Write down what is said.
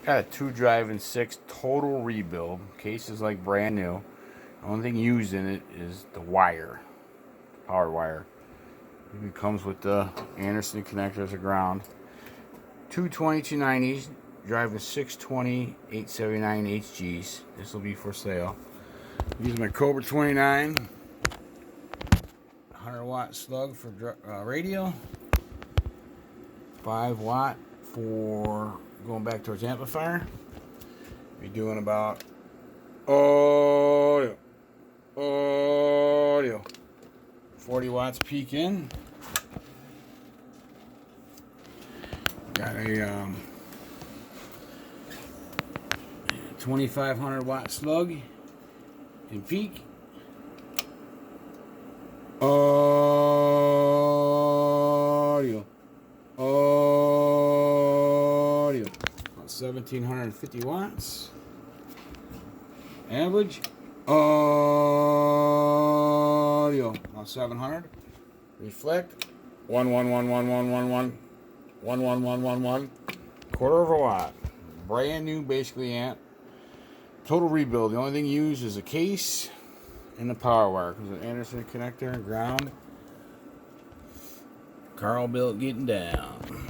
Got a 2 drive and 6 total rebuild. Case is like brand new. The only thing used in it is the wire, power wire. It comes with the Anderson connector as a ground. Two 2290s, driving 620 879 HGs. This will be for sale. Using my Cobra 29, 100-watt slug for radio, 5-watt for going back towards amplifier. Be doing about audio, 40 watts peak in. Got a 2500 watt slug in peak. Audio. About 1750 watts. Average. Audio. About 700. Reflect. 1. Quarter of a watt. Brand new, basically, amp. Total rebuild. The only thing used is a case and the power wire. Because an Anderson connector and ground. Carl built getting down.